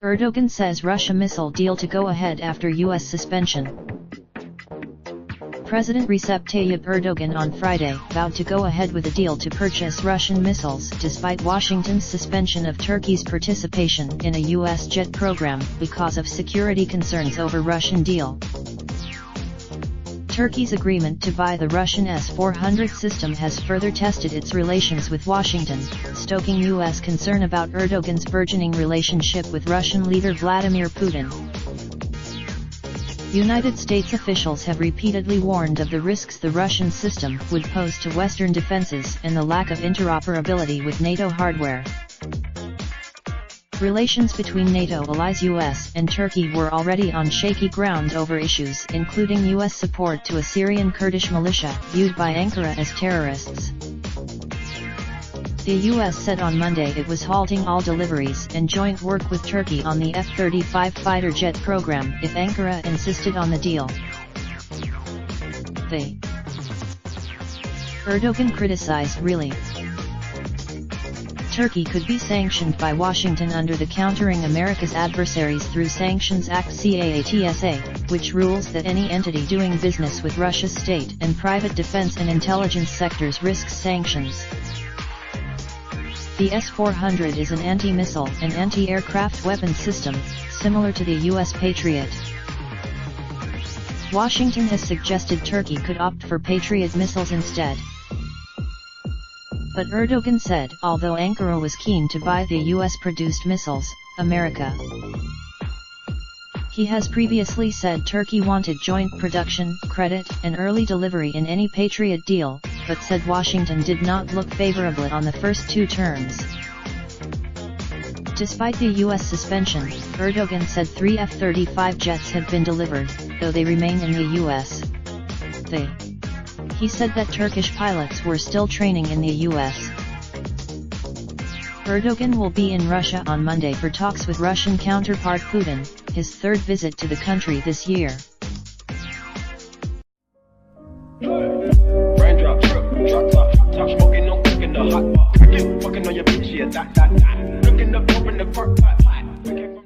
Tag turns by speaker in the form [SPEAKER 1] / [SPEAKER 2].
[SPEAKER 1] Erdogan says Russia missile deal to go ahead after U.S. suspension. President Recep Tayyip Erdogan on Friday vowed to go ahead with a deal to purchase Russian missiles despite Washington's suspension of Turkey's participation in a U.S. jet program because of security concerns over Russian deal. Turkey's agreement to buy the Russian S-400 system has further tested its relations with Washington, stoking U.S. concern about Erdogan's burgeoning relationship with Russian leader Vladimir Putin. United States officials have repeatedly warned of the risks the Russian system would pose to Western defenses and the lack of interoperability with NATO hardware. Relations between NATO allies US and Turkey were already on shaky ground over issues including US support to a Syrian Kurdish militia viewed by Ankara as terrorists. The US said on Monday it was halting all deliveries and joint work with Turkey on the F-35 fighter jet program if Ankara insisted on the deal. Erdogan criticized really. Turkey could be sanctioned by Washington under the Countering America's Adversaries Through Sanctions Act CAATSA, which rules that any entity doing business with Russia's state and private defense and intelligence sectors risks sanctions. The S-400 is an anti-missile and anti-aircraft weapons system, similar to the U.S. Patriot. Washington has suggested Turkey could opt for Patriot missiles instead. But Erdogan said, although Ankara was keen to buy the US-produced missiles, America. He has previously said Turkey wanted joint production, credit, and early delivery in any Patriot deal, but said Washington did not look favorably on the first two terms. Despite the US suspension, Erdogan said 3 F-35 jets had been delivered, though they remain in the US. He said that Turkish pilots were still training in the US. Erdogan will be in Russia on Monday for talks with Russian counterpart Putin, his third visit to the country this year.
[SPEAKER 2] Raindrop, drop top smoking, no cooking the hot pot. Fucking on your bitch, yeah, that. Looking up, open the park, pot.